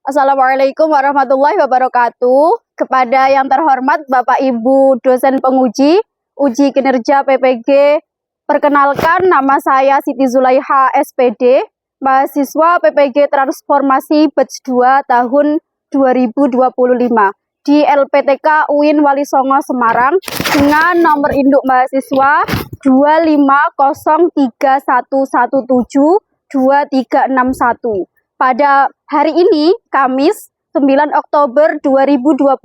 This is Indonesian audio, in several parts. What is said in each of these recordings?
Assalamualaikum warahmatullahi wabarakatuh. Kepada yang terhormat Bapak Ibu dosen penguji uji kinerja PPG, perkenalkan nama saya Siti Zulaiha SPD, mahasiswa PPG Transformasi Batch 2 tahun 2025 di LPTK UIN Wali Songo Semarang dengan nomor induk mahasiswa 25031172361. Pada hari ini, Kamis 9 Oktober 2025,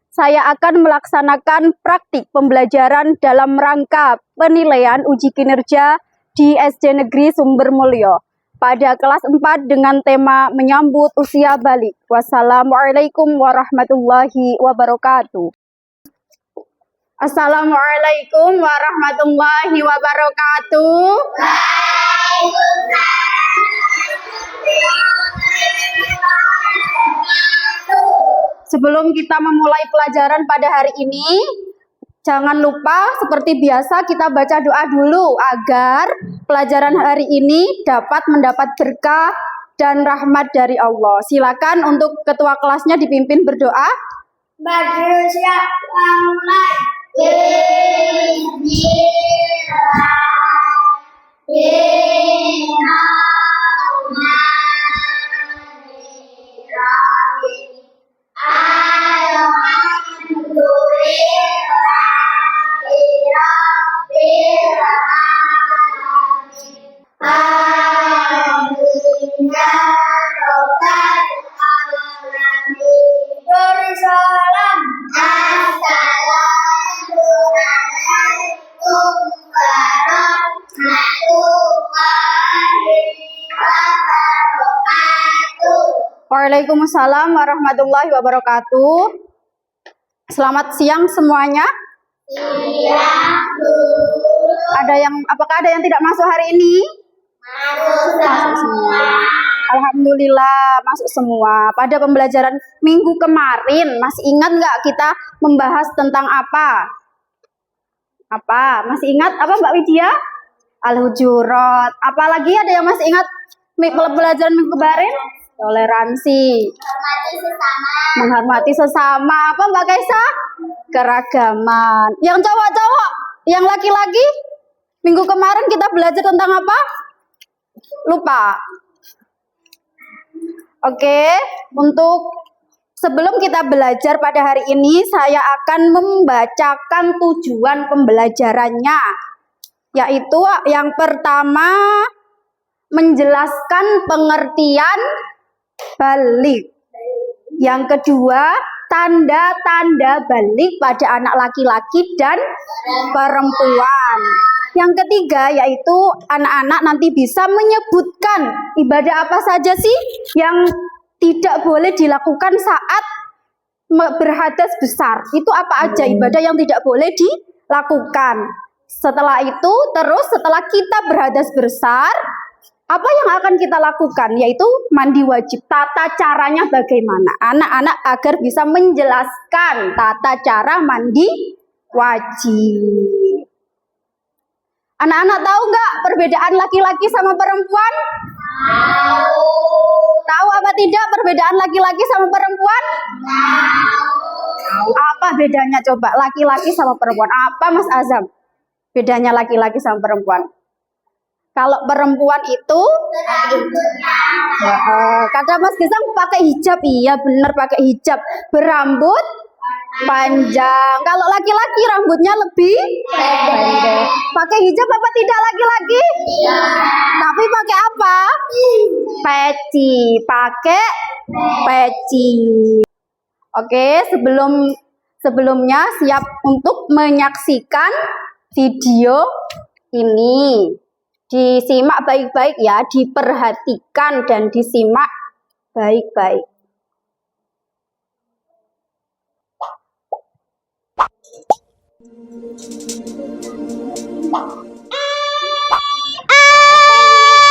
saya akan melaksanakan praktik pembelajaran dalam rangka penilaian uji kinerja di SD Negeri Sumbermulyo pada kelas 4 dengan tema menyambut usia balik. Wassalamualaikum warahmatullahi wabarakatuh. Assalamualaikum warahmatullahi wabarakatuh. Sebelum kita memulai pelajaran pada hari ini, jangan lupa seperti biasa kita baca doa dulu agar pelajaran hari ini dapat mendapat berkah dan rahmat dari Allah. Silakan untuk ketua kelasnya dipimpin berdoa. Waalaikumsalam warahmatullahi wabarakatuh. Selamat siang semuanya. Apakah ada yang tidak masuk hari ini? Masuk semua. Alhamdulillah masuk semua. Pada pembelajaran minggu kemarin, masih ingat nggak kita membahas tentang apa? Masih ingat apa Mbak Widya? Al-Hujurat. Apalagi ada yang masih ingat pelajaran minggu kemarin? Toleransi, menghormati sesama. Apa Mbak Kaisa? Keragaman. Yang cowok-cowok, yang laki-laki, minggu kemarin kita belajar tentang apa? Lupa. Oke, untuk sebelum kita belajar pada hari ini, saya akan membacakan tujuan pembelajarannya, yaitu yang pertama menjelaskan pengertian balik. Yang kedua, tanda-tanda balik pada anak laki-laki dan perempuan. Yang ketiga, yaitu anak-anak nanti bisa menyebutkan ibadah apa saja sih yang tidak boleh dilakukan saat berhadas besar. Itu apa aja ibadah yang tidak boleh dilakukan. Setelah itu, setelah kita berhadas besar, apa yang akan kita lakukan? Yaitu mandi wajib. Tata caranya bagaimana? Anak-anak agar bisa menjelaskan tata cara mandi wajib. Anak-anak tahu nggak perbedaan laki-laki sama perempuan? Tahu apa tidak perbedaan laki-laki sama perempuan? Tahu. Apa bedanya coba laki-laki sama perempuan? Apa Mas Azam? Bedanya laki-laki sama perempuan? Kalau perempuan itu kata Mas Gesang pakai hijab. Iya benar pakai hijab, berambut panjang. Kalau laki-laki rambutnya lebih pendek. Pakai hijab apa tidak laki-laki? Iya. Tapi pakai apa? Peci. Pakai peci. Oke, sebelumnya siap untuk menyaksikan video ini. Disimak baik-baik ya, diperhatikan dan disimak baik-baik.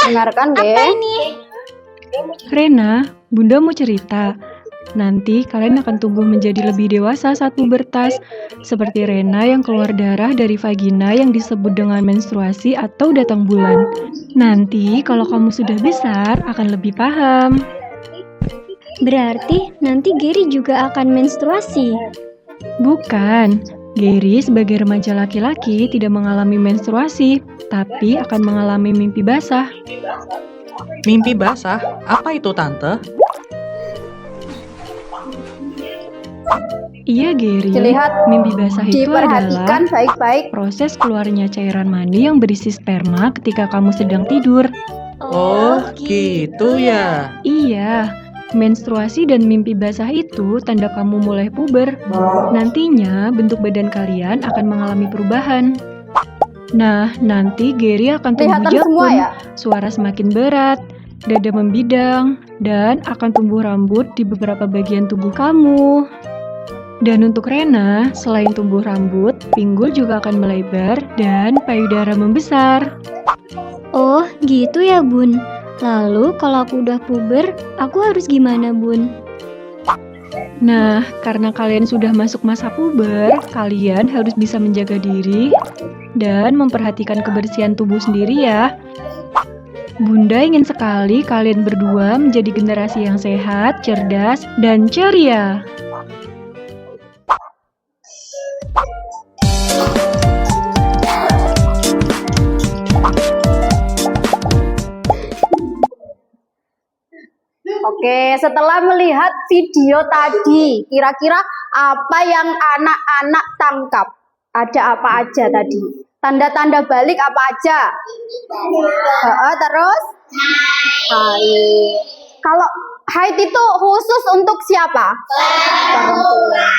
Dengarkan deh. Apa ini? Rena, Bunda mau cerita. Nanti kalian akan tumbuh menjadi lebih dewasa saat pubertas, seperti Rena yang keluar darah dari vagina yang disebut dengan menstruasi atau datang bulan. Nanti kalau kamu sudah besar akan lebih paham. Berarti nanti Gary juga akan menstruasi. Bukan, Gary sebagai remaja laki-laki tidak mengalami menstruasi, tapi akan mengalami mimpi basah. Mimpi basah? Apa itu, Tante? Iya, Gary. Dilihat, Mimpi basah itu adalah diperhatikan baik-baik. proses keluarnya cairan mani yang berisi sperma ketika kamu sedang tidur. Oh, gitu ya. Iya, menstruasi dan mimpi basah itu tanda kamu mulai puber. Nantinya bentuk badan kalian akan mengalami perubahan. Nah, nanti Gary akan tumbuh Kelihatan semua jakun, ya? suara semakin berat, dada membidang, dan akan tumbuh rambut di beberapa bagian tubuh kamu. Dan untuk Rena, selain tumbuh rambut, pinggul juga akan melebar dan payudara membesar. Oh, gitu ya, Bun. Lalu kalau aku udah puber, aku harus gimana, Bun? Nah, karena kalian sudah masuk masa puber, kalian harus bisa menjaga diri dan memperhatikan kebersihan tubuh sendiri ya. Bunda ingin sekali kalian berdua menjadi generasi yang sehat, cerdas, dan ceria. Oke, setelah melihat video tadi, kira-kira apa yang anak-anak tangkap? Ada apa aja tadi? Tanda-tanda balik apa aja? Terus? Haid. Kalau haid itu khusus untuk siapa? Perempuan.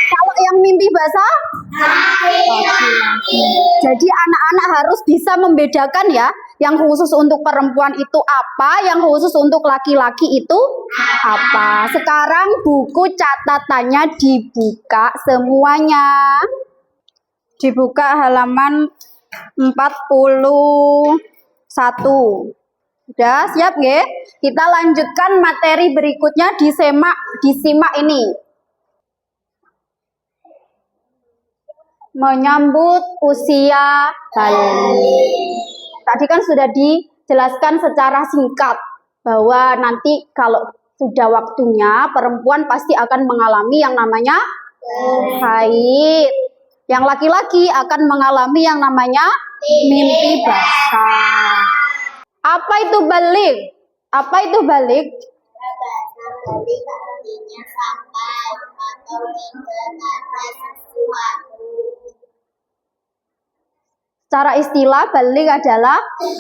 Kalau yang mimpi basah? Laki-laki. Jadi anak-anak harus bisa membedakan ya, yang khusus untuk perempuan itu apa, yang khusus untuk laki-laki itu apa. Sekarang buku catatannya dibuka semuanya. Dibuka halaman 41. Udah siap nggih? Kita lanjutkan materi berikutnya, disimak ini. Menyambut usia balik. Tadi kan sudah dijelaskan secara singkat bahwa nanti kalau sudah waktunya perempuan pasti akan mengalami yang namanya haid. Yang laki-laki akan mengalami yang namanya mimpi basah. Apa itu balik? Apa itu balik? Balik artinya sampai atau mengenai sesuatu. Secara istilah, balik adalah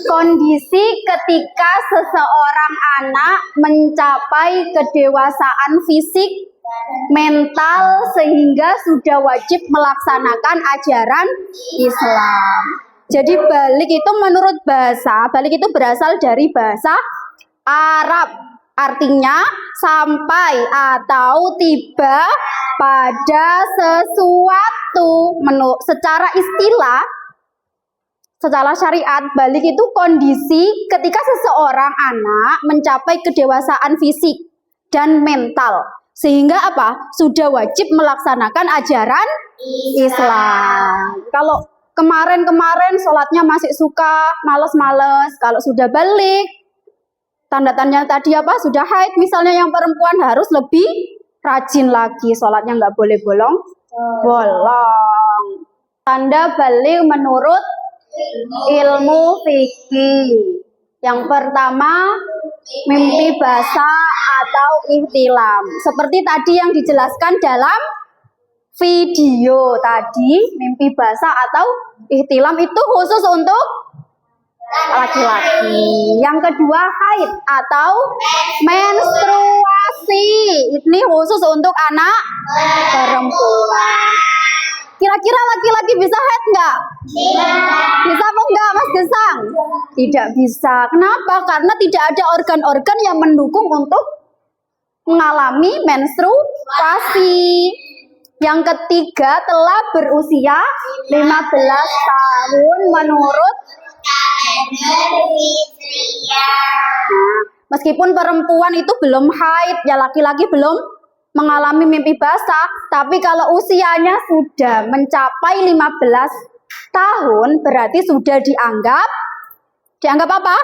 kondisi ketika seseorang anak mencapai kedewasaan fisik, mental, sehingga sudah wajib melaksanakan ajaran Islam. Jadi balik itu menurut bahasa, balik itu berasal dari bahasa Arab. Artinya sampai atau tiba pada sesuatu. Secara istilah, secara syariat, balik itu kondisi ketika seseorang anak mencapai kedewasaan fisik dan mental. Sehingga apa? Sudah wajib melaksanakan ajaran Islam. Kalau kemarin-kemarin sholatnya masih suka males-males, kalau sudah balik, tanda-tandanya tadi apa? Sudah haid, misalnya yang perempuan harus lebih rajin lagi, sholatnya nggak boleh bolong. Tanda balik menurut ilmu fikih. Yang pertama, mimpi basah atau ihtilam. Seperti tadi yang dijelaskan dalam video tadi, mimpi basah atau ihtilam itu khusus untuk laki-laki. Yang kedua, haid atau menstruasi. Ini khusus untuk anak perempuan. Kira-kira laki-laki bisa haid nggak? Bisa apa enggak, Mas Gesang? Tidak bisa. Kenapa? Karena tidak ada organ-organ yang mendukung untuk mengalami menstruasi. Yang ketiga, telah berusia 15 tahun menurut meskipun perempuan itu belum haid, ya laki-laki belum mengalami mimpi basah, tapi kalau usianya sudah mencapai 15 tahun berarti sudah dianggap apa?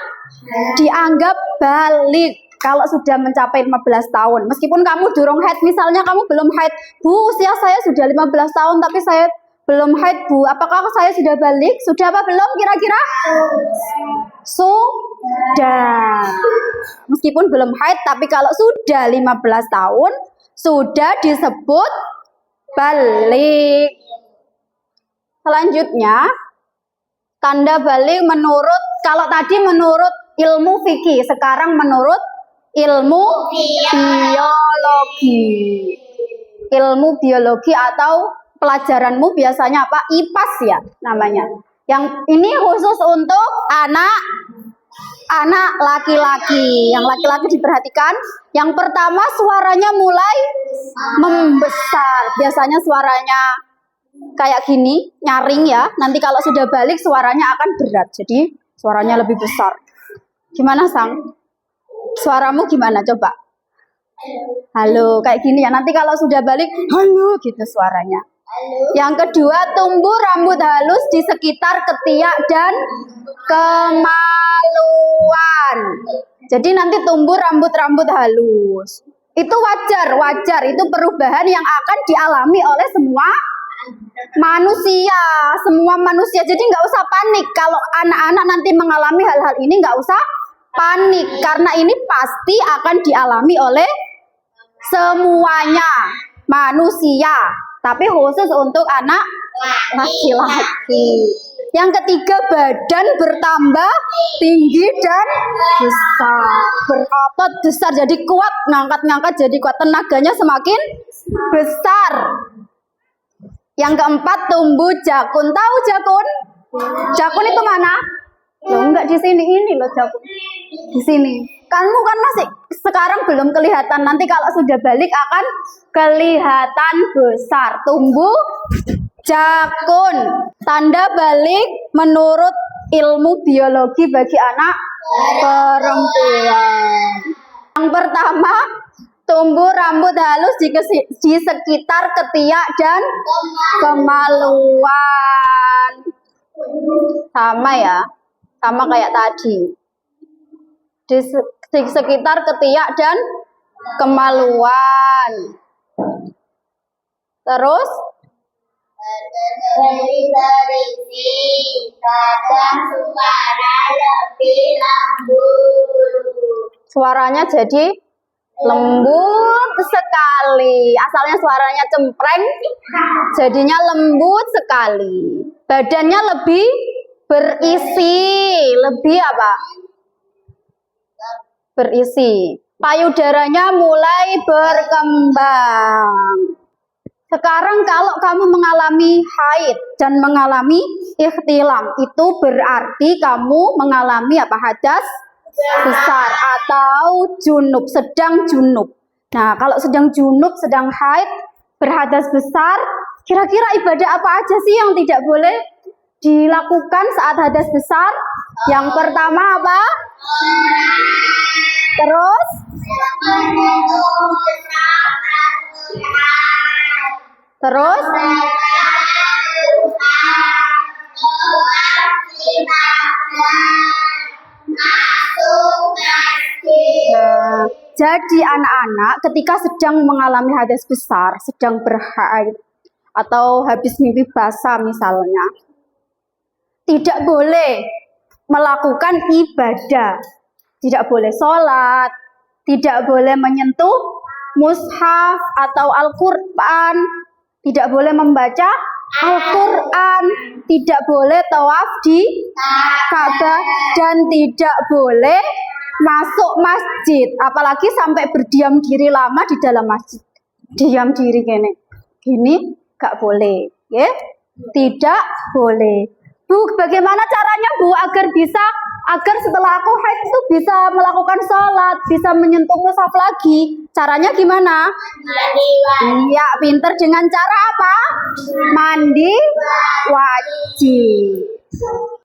Dianggap balik. kalau sudah mencapai 15 tahun. Meskipun kamu durung haid, misalnya kamu belum haid, Bu, usia saya sudah 15 tahun tapi saya belum haid, Bu. Apakah saya sudah balik? Sudah apa belum kira-kira? Sudah. Meskipun belum haid, tapi kalau sudah 15 tahun, sudah disebut balik. Selanjutnya, tanda balik menurut, kalau tadi menurut ilmu fikih, sekarang menurut ilmu biologi. Ilmu biologi atau pelajaranmu biasanya apa? IPAS ya namanya. Yang ini khusus untuk anak laki-laki. Yang laki-laki diperhatikan. Yang pertama suaranya mulai membesar. Biasanya suaranya kayak gini, nyaring ya. Nanti kalau sudah balik suaranya akan berat. Jadi suaranya lebih besar. Gimana Sang? Suaramu gimana coba? Halo, kayak gini ya. Nanti kalau sudah balik, halo gitu suaranya. Yang kedua, tumbuh rambut halus di sekitar ketiak dan kemaluan. Jadi nanti tumbuh rambut-rambut halus. Itu wajar. Itu perubahan yang akan dialami oleh semua manusia. Jadi nggak usah panik. Kalau anak-anak nanti mengalami hal-hal ini nggak usah panik. Karena ini pasti akan dialami oleh semuanya manusia. Tapi khusus untuk anak laki-laki. Yang ketiga, badan bertambah tinggi dan besar. Berotot besar, jadi kuat. Ngangkat-ngangkat jadi kuat. Tenaganya semakin besar. Yang keempat, tumbuh jakun. Tahu jakun? Jakun itu mana? Loh, enggak di sini, ini loh jakun. Di sini. Kamu kan masih sekarang belum kelihatan. Nanti kalau sudah balik akan kelihatan besar. Tumbuh jakun. Tanda balik menurut ilmu biologi bagi anak perempuan. Yang pertama, tumbuh rambut halus di sekitar ketiak dan kemaluan. Sama ya, sama kayak tadi. Di sekitar ketiak dan kemaluan. Terus berisi, kadang suara lebih lembut. suaranya jadi lembut sekali. Asalnya suaranya cempreng, jadinya lembut sekali. Badannya lebih berisi, lebih apa? Berisi. Payudaranya mulai berkembang. Sekarang kalau kamu mengalami haid dan mengalami ikhtilam, itu berarti kamu mengalami apa? Hadas besar atau junub, sedang junub. Nah, kalau sedang junub, sedang haid, berhadas besar, kira-kira ibadah apa aja sih yang tidak boleh dilakukan saat hadas besar? Yang pertama apa? Terus? Terus? Nah, jadi anak-anak ketika sedang mengalami hadas besar, sedang berhaid atau habis mimpi basah misalnya, tidak boleh melakukan ibadah, tidak boleh sholat, tidak boleh menyentuh mushaf atau Al-Quran, tidak boleh membaca Al-Quran, tidak boleh tawaf di Ka'bah, dan tidak boleh masuk masjid, apalagi sampai berdiam diri lama di dalam masjid. Diam diri gini gak boleh, ya? Tidak boleh. Bu, bagaimana caranya Bu agar setelah aku haid itu bisa melakukan sholat, bisa menyentuh mushaf lagi? Caranya gimana? Iya, pinter. Dengan cara apa? Mandi wajib.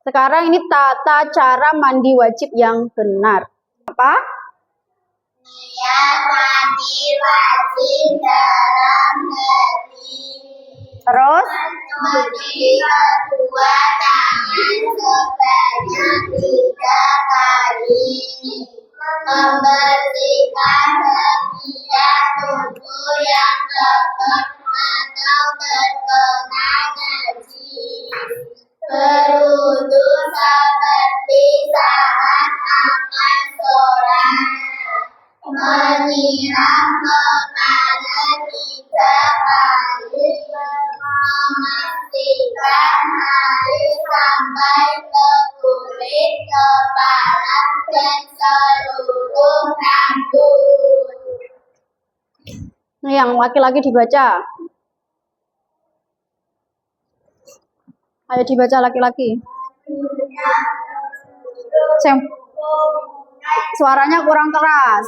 Sekarang ini tata cara mandi wajib yang benar. Apa? Niat mandi wajib dalam negeri. Terus? Mencuci kedua tangan sebanyak 3 kali. membersihkan setiap tubuh yang kotor atau terkena najis. Berwudu seperti saat akan sholat, menyiram kepala 3 kali, memastikan air sampai ke kulit kepala dan seluruh rambut. Nah, yang laki-laki dibaca. Ayo dibaca laki-laki. Suaranya kurang keras.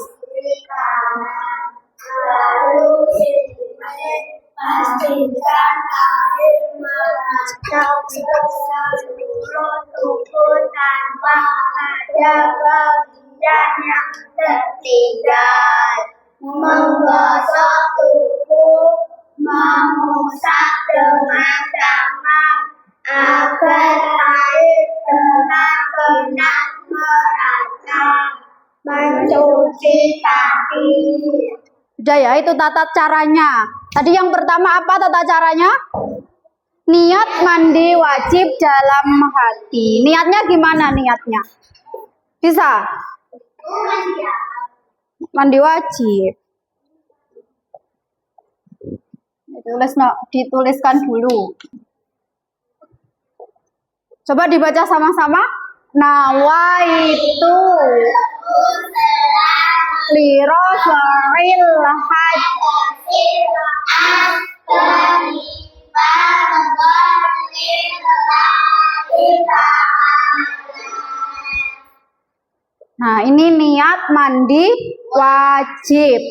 Pastikan air merata ke seluruh tubuh tanpa ada bagian yang tertinggal. Menggosok tubuh, mengusap dengan tangan agar air benar-benar merata. Mencuci kaki. Udah ya, itu tata caranya. Tadi yang pertama apa tata caranya? Niat mandi wajib dalam hati. Niatnya gimana niatnya? Bisa? Mandi wajib. Dituliskan dulu. Coba dibaca sama-sama. Nawaitu lirofa'il hajj. Nah, ini niat mandi wajib.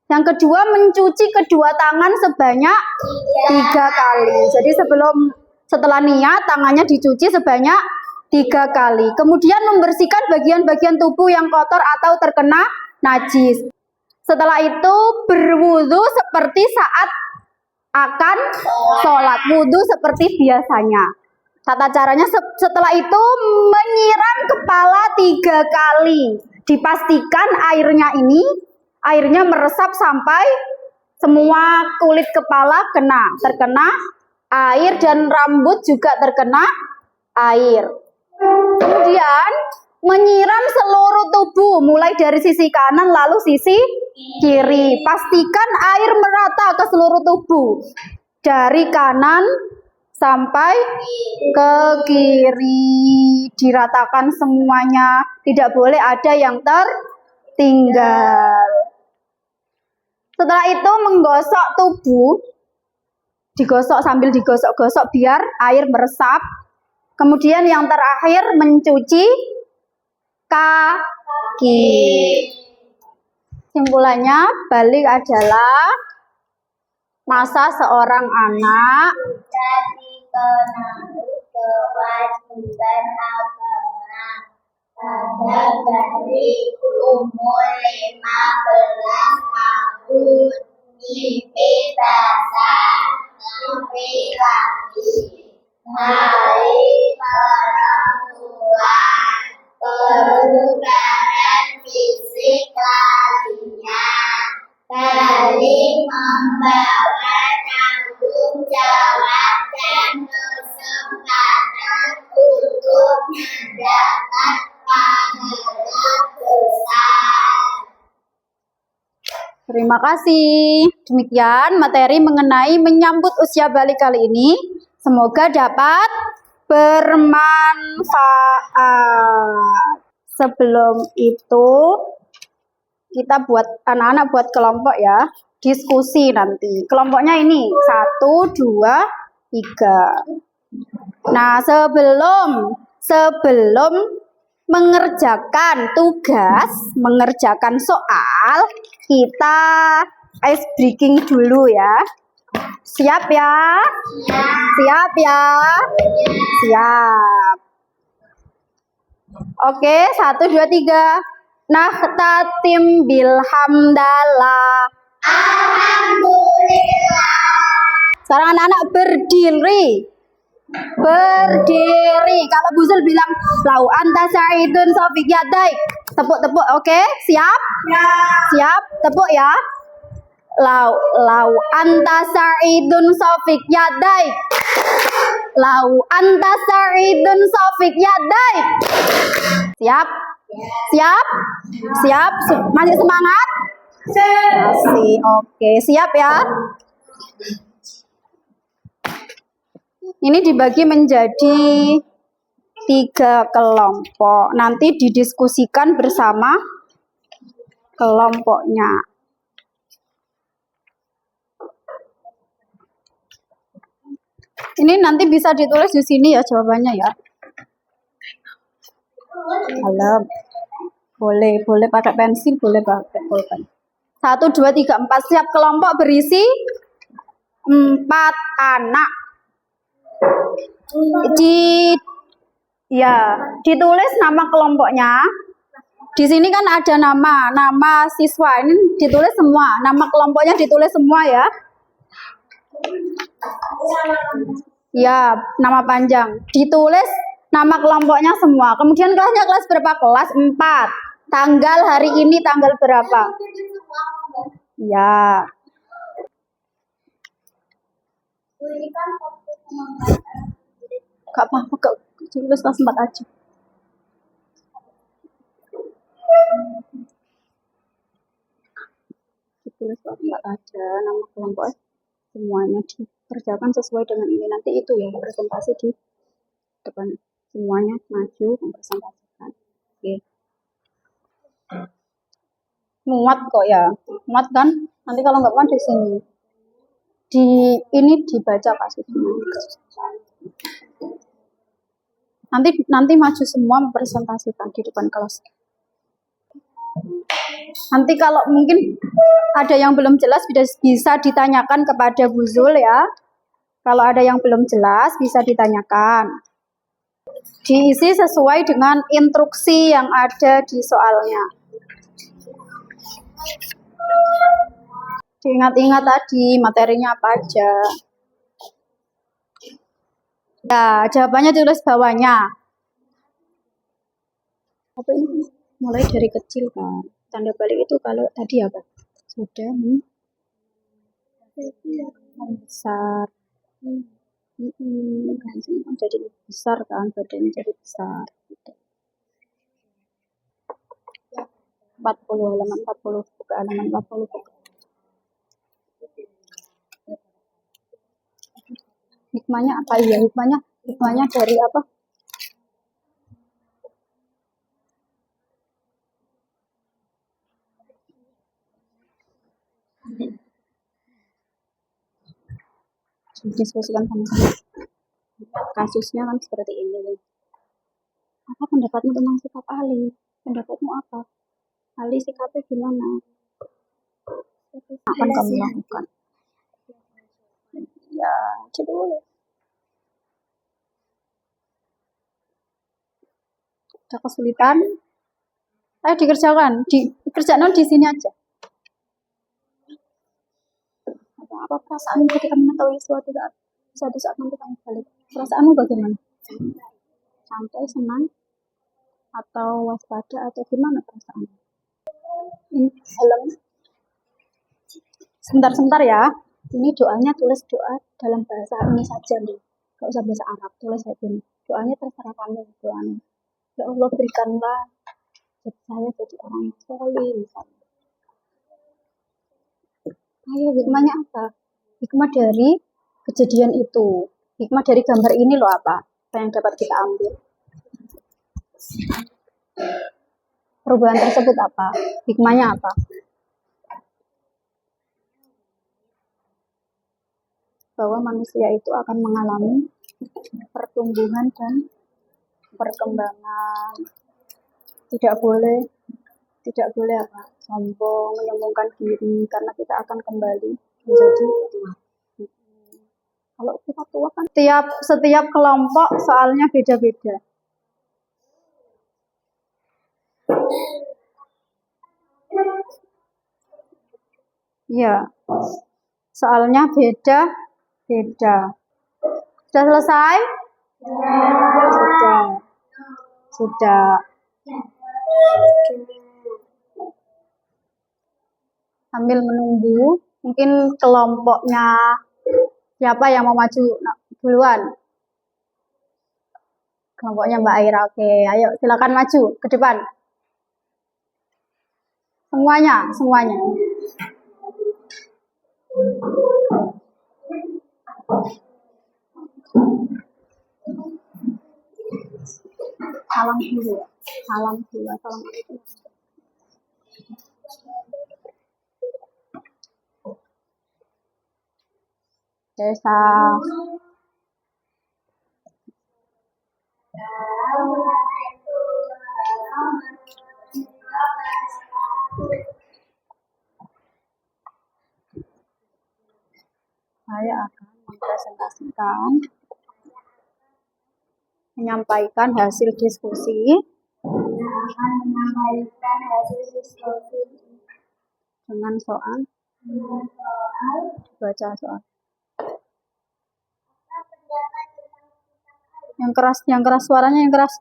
Yang kedua, mencuci kedua tangan sebanyak 3 kali. Jadi setelah niat, tangannya dicuci sebanyak 3 kali. Kemudian membersihkan bagian-bagian tubuh yang kotor atau terkena najis. Setelah itu berwudu seperti saat akan sholat. Wudu seperti biasanya. Tata caranya setelah itu menyiram kepala 3 kali. Dipastikan airnya meresap sampai semua kulit kepala terkena air dan rambut juga terkena air. Kemudian menyiram seluruh tubuh mulai dari sisi kanan lalu sisi kiri. Pastikan air merata ke seluruh tubuh dari kanan sampai ke kiri, diratakan semuanya, tidak boleh ada yang tertinggal. Setelah itu menggosok tubuh, digosok sambil digosok-gosok biar air meresap. Kemudian yang terakhir mencuci kaki. Simpulannya, balik adalah masa seorang anak Dikenali kewajiban agama pada dari umur 15 tahun, mimpi basah, mimpi lagi, hari perempuan, perubahan fisik lainnya, saling membawa tanggung jawab dan kesempatan untuk mendapat pahala besar. Terima kasih. Demikian materi mengenai menyambut usia balik kali ini. Semoga dapat bermanfaat. Sebelum itu, kita buat anak-anak buat kelompok ya. Diskusi nanti. Kelompoknya ini 1, 2, 3. Nah, sebelum mengerjakan tugas, mengerjakan soal, kita ice breaking dulu ya. Siap ya? Siap ya? Siap. Oke, 1, 2, 3. Nahtatim bilhamdalah. Alhamdulillah. Sekarang anak-anak berdiri. Berdiri. Kalau Buzul bilang lau anta sa'idun sofik yadaik. Tepuk-tepuk, oke? Siap? Ya. Siap? Tepuk ya. Lau anta sa'idun sofik yadaik. Lau anta sa'idun sofik yadaik. Siap? Siap? Siap? Masih semangat? Masih. Oke, siap ya? Ini dibagi menjadi 3 kelompok. Nanti didiskusikan bersama kelompoknya. Ini nanti bisa ditulis di sini ya jawabannya ya. Halo. Boleh pakai pensil, boleh pakai pulpen. 1, 2, 3, 4. Setiap kelompok berisi 4 anak. Ditulis nama kelompoknya. Di sini kan ada nama siswa. Ini ditulis semua. Nama kelompoknya ditulis semua ya. Ya, nama panjang. Ditulis nama kelompoknya semua. Kemudian kelasnya kelas berapa? Kelas 4. Tanggal hari ini tanggal berapa? Ya. Gak apa-apa, tulis kelas 4 aja. Tulis kelas 4 aja, nama kelompok semuanya dikerjakan sesuai dengan ini. Nanti itu ya, presentasi di depan. Semuanya maju, mempresentasikan. Oke. Muat kok ya, muat kan? Nanti kalau nggak muat di sini. Ini dibaca kasusnya. Nanti maju semua mempresentasikan di depan kelas. Nanti kalau mungkin ada yang belum jelas bisa ditanyakan kepada Bu Zul ya. Kalau ada yang belum jelas bisa ditanyakan. Diisi sesuai dengan instruksi yang ada di soalnya. Diingat-ingat tadi materinya apa aja. Ya, jawabannya tulis bawahnya. Apa ini? Mulai dari kecil kan. Tanda balik itu kalau tadi apa? Sudah membesar. Jadi besar kan, badannya jadi besar. 40 halaman 40 buka halaman 40 buka. Hikmahnya apa ya? Hikmahnya dari apa? Diskusikan sama-sama. Kasusnya kan seperti ini. Apa pendapatmu tentang sikap Ali? Pendapatmu apa? Ali sikapnya gimana? Akan kamu lakukan? Ya, coba. Ada kesulitan? Ayo dikerjakan. Dikerjakan di sini aja. Apa perasaanmu ketika mengetahui suatu saat nanti kamu balik? Perasaanmu bagaimana? Santai, senang, atau waspada, atau gimana perasaanmu? Ini helm. Sebentar ya. Ini doanya tulis doa dalam bahasa ini saja nih. Gak usah bahasa Arab, tulis kayak gini. Doanya terserah kamu, doanya. Ya Allah berikanlah saya jadi orang yang soleh misalnya. Ayo, hikmahnya apa? Hikmah dari kejadian itu. Hikmah dari gambar ini loh apa? Apa yang dapat kita ambil? Perubahan tersebut apa? Hikmahnya apa? Bahwa manusia itu akan mengalami pertumbuhan dan perkembangan. Tidak boleh apa? Sombong, menyombongkan diri, karena kita akan kembali menjadi tua. Kalau kita tua kan setiap kelompok soalnya beda-beda. Ya, soalnya beda-beda. Sudah selesai? Sudah. Sudah. Sambil menunggu, mungkin kelompoknya siapa yang mau maju duluan? Kelompoknya Mbak Aira. Oke, ayo silakan maju ke depan. Semuanya. Salam dulu. Assalamualaikum. Desa. Saya akan mempresentasikan, menyampaikan hasil diskusi dengan soal, baca soal. Yang keras suaranya yang keras.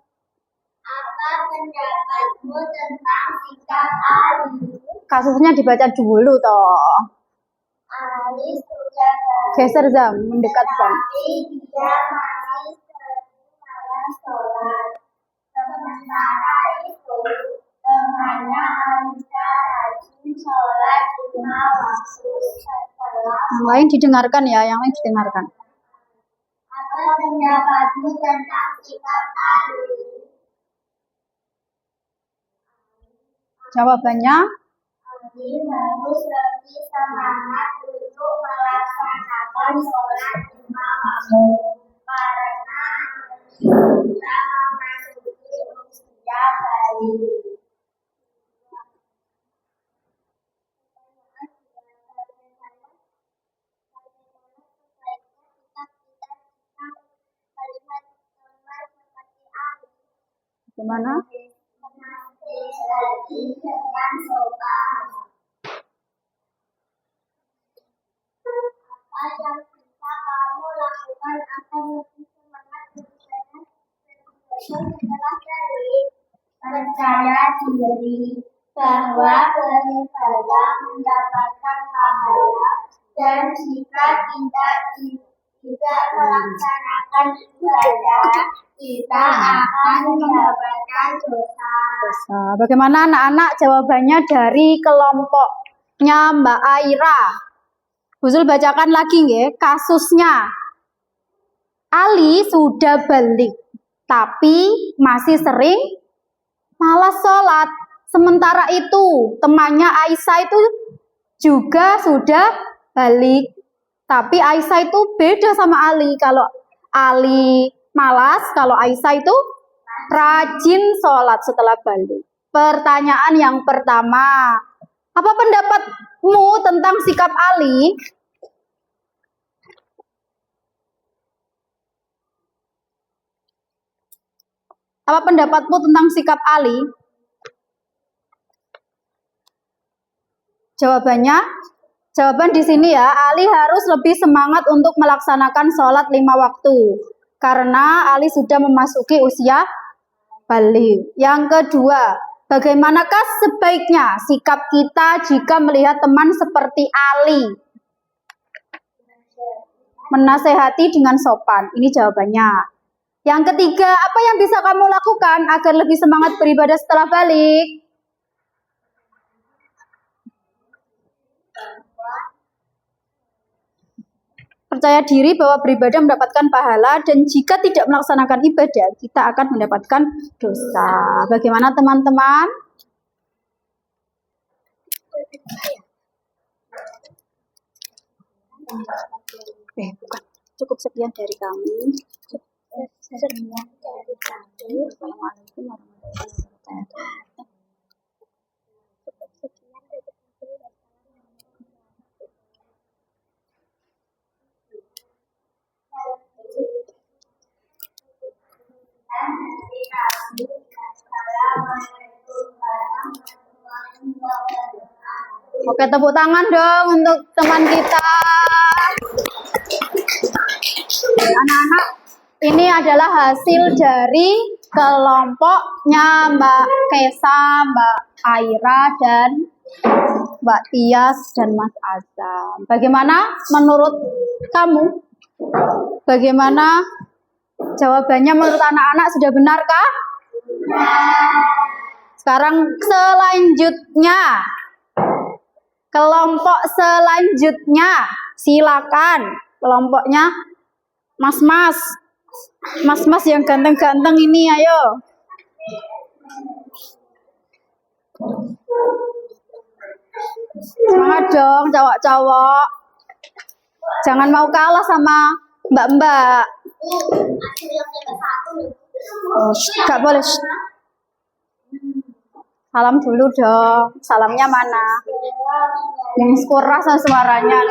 Apa pendapatmu tentang sikap Ali? Kasusnya dibaca dulu toh. Ali sudah Geser Zam, mendekat Zam. tapi dia masih sering malas sholat. Sementara itu, temannya Aisyah rajin sholat 5 waktu setelah. Yang lain didengarkan ya, yang lain didengarkan. Apa pendapatmu tentang sikap Ali? Jawabannya, Ali harus lebih semangat untuk melaksanakan sholat 5 waktu karena sudah memasuki usia balik. gimana? Menasehati dengan sopan. Apa yang bisa kamu lakukan agar lebih semangat beribadah setelah balik? Percaya diri bahwa beribadah mendapatkan pahala dan jika tidak melaksanakan ibadah kita akan mendapatkan dosa. Bagaimana anak-anak jawabannya dari kelompoknya Mbak Aira? Buzul bacakan lagi nggih kasusnya. Ali sudah balik, tapi masih sering malas sholat. Sementara itu temannya Aisyah itu juga sudah balik. Tapi Aisyah itu beda sama Ali. Kalau Ali malas, kalau Aisyah itu rajin sholat setelah balik. Pertanyaan yang pertama, apa pendapatmu tentang sikap Ali? Apa pendapatmu tentang sikap Ali? Jawaban di sini ya, Ali harus lebih semangat untuk melaksanakan sholat 5 waktu. Karena Ali sudah memasuki usia balik. Yang kedua, bagaimanakah sebaiknya sikap kita jika melihat teman seperti Ali? Menasehati dengan sopan. Ini jawabannya. Yang ketiga, apa yang bisa kamu lakukan agar lebih semangat beribadah setelah balik? Percaya diri bahwa beribadah mendapatkan pahala dan jika tidak melaksanakan ibadah, kita akan mendapatkan dosa. Bagaimana teman-teman? Bukan. Cukup sekian dari kami. Assalamualaikum warahmatullahi wabarakatuh. Oke, tepuk tangan dong untuk teman kita. Anak-anak, Ini adalah hasil dari kelompoknya Mbak Kesa, Mbak Aira, dan Mbak Tias, dan Mas Azam. Bagaimana menurut kamu? Bagaimana jawabannya menurut anak-anak, sudah benarkah? Sekarang selanjutnya, kelompok selanjutnya, silakan kelompoknya mas-mas. Mas-mas yang ganteng-ganteng ini, ayo. Semangat dong, cowok-cowok. Jangan mau kalah sama mbak-mbak. Oh, gak boleh. Salam dulu dong. Salamnya mana? Yang keras suaranya.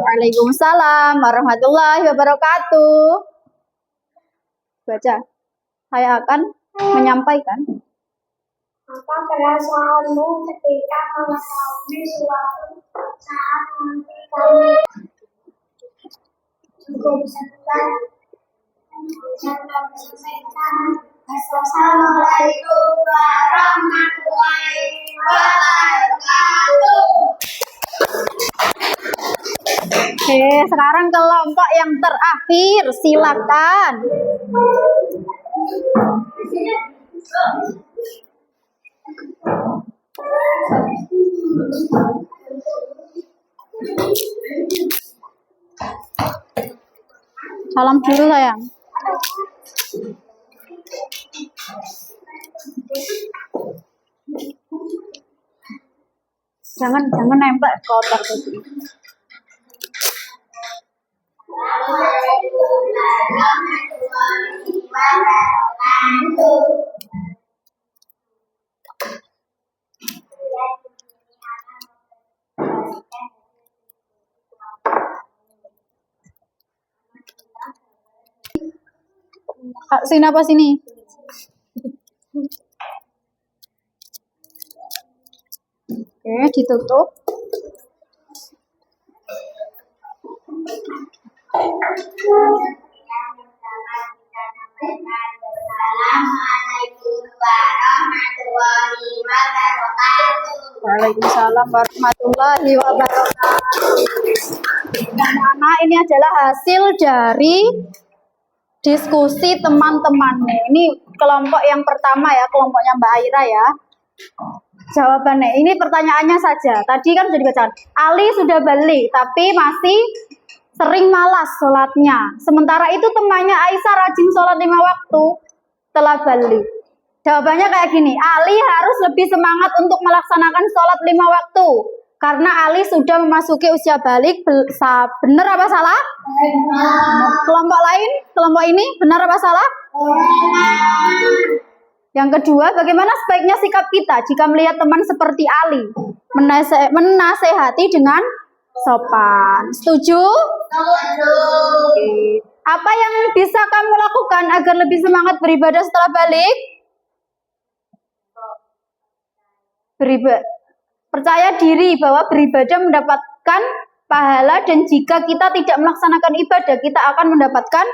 Waalaikumsalam warahmatullahi wabarakatuh. Baca. Saya akan menyampaikan. Apa perasaanmu ketika mengetahui suatu saat nanti kamu cukup sebentar Assalamualaikum warahmatullahi wabarakatuh. Oke, sekarang kelompok yang terakhir, silakan. Salam dulu sayang. Jangan nempel kotor gitu. Sini apa sini? Oke, ditutup. Assalamualaikum warahmatullahi wabarakatuh. Waalaikumsalam warahmatullahi wabarakatuh. Anak-anak, ini adalah hasil dari diskusi teman-temannya. Ini kelompok yang pertama ya, kelompoknya Mbak Aira ya. Jawabannya, ini pertanyaannya saja. Tadi kan sudah dibacakan. Ali sudah balik, tapi masih sering malas sholatnya. Sementara itu temannya Aisyah rajin sholat 5 waktu telah balik. Jawabannya kayak gini, Ali harus lebih semangat untuk melaksanakan sholat 5 waktu. Karena Ali sudah memasuki usia balik. Benar apa salah? Kelompok lain, kelompok ini, benar apa salah? Yang kedua, bagaimana sebaiknya sikap kita jika melihat teman seperti Ali? Menasehati dengan sopan. Setuju? Oke. Apa yang bisa kamu lakukan agar lebih semangat beribadah setelah balik? Percaya diri bahwa beribadah mendapatkan pahala, dan jika kita tidak melaksanakan ibadah, kita akan mendapatkan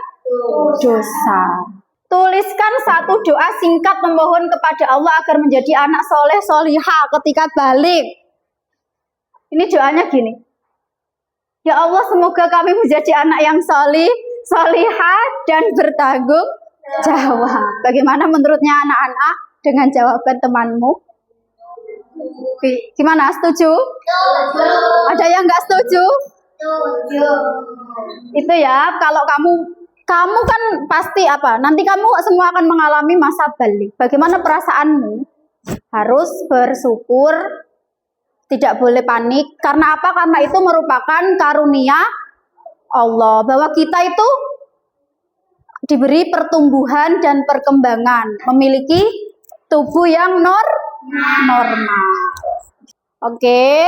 dosa. Tuliskan satu doa singkat memohon kepada Allah agar menjadi anak soleh solihah ketika balik. Ini doanya gini. Ya Allah, semoga kami menjadi anak yang solih, solihah, dan bertanggung jawab. Bagaimana menurutnya anak-anak dengan jawaban temanmu? Gimana? Setuju? Ada yang nggak setuju? Itu ya, kalau kamu kan pasti apa? Nanti kamu semua akan mengalami masa balik. Bagaimana perasaanmu? Harus bersyukur, tidak boleh panik. Karena apa? Karena itu merupakan karunia Allah, bahwa kita itu diberi pertumbuhan dan perkembangan, memiliki tubuh yang normal. Oke,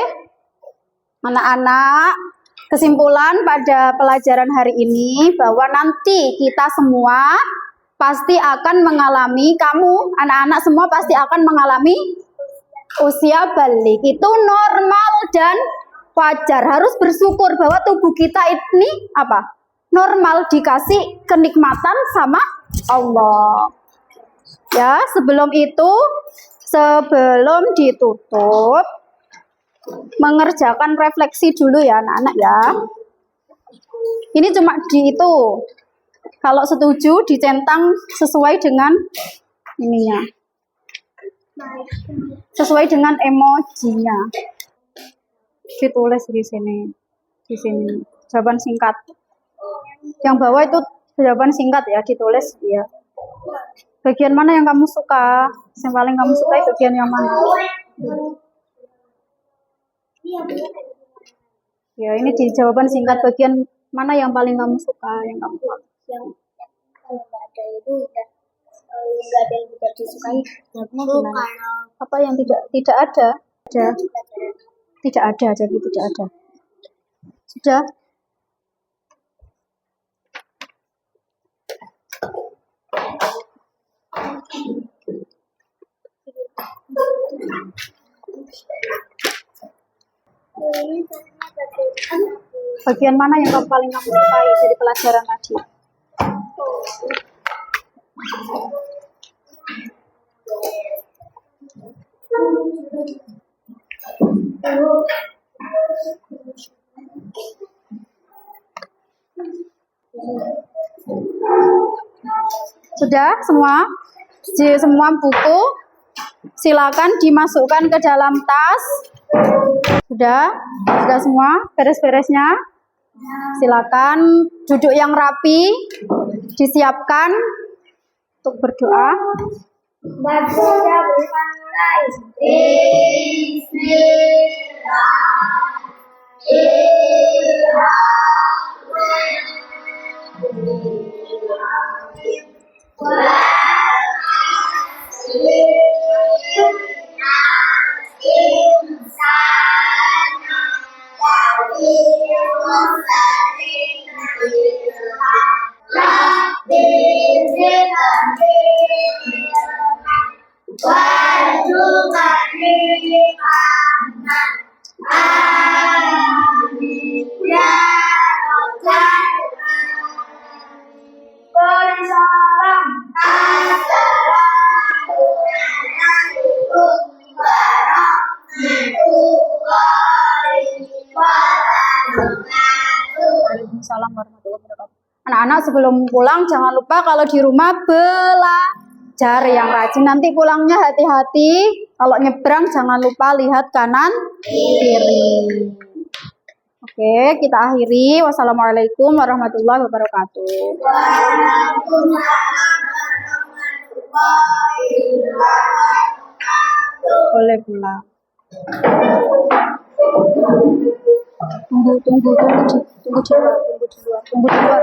anak-anak, kesimpulan pada pelajaran hari ini bahwa nanti kita semua pasti akan mengalami, kamu anak-anak semua pasti akan mengalami usia balik. Itu normal dan wajar, harus bersyukur bahwa tubuh kita ini apa? Normal, dikasih kenikmatan sama Allah. Ya, sebelum itu, sebelum ditutup, mengerjakan refleksi dulu ya anak-anak ya. Ini cuma di itu. Kalau setuju dicentang sesuai dengan ininya. Sesuai dengan emojinya. Ditulis di sini. Di sini. Jawaban singkat. Yang bawah itu jawaban singkat ya, ditulis ya. Bagian mana yang kamu suka? Yang paling kamu suka bagian yang mana? Ya, ini di jawaban singkat bagian mana yang paling kamu suka, yang kamu suka? Yang kalau nggak ada itu udah nggak ada yang tidak disukai. Gimana? Apa yang tidak ada? Tidak ada, jadi tidak ada. Sudah? Bagian mana yang paling kamu sukai dari pelajaran tadi? Sudah semua? Semua buku silakan dimasukkan ke dalam tas. Sudah semua beres-beresnya. Silakan duduk yang rapi, disiapkan untuk berdoa. Baca mulai. Waalaikumsalam warahmatullahi wabarakatuh. Anak-anak sebelum pulang jangan lupa kalau di rumah belajar yang rajin. Nanti pulangnya hati-hati. Kalau nyebrang jangan lupa lihat kanan kiri. Oke, kita akhiri. Wassalamualaikum warahmatullahi wabarakatuh. Boleh pulang. Tunggu di luar.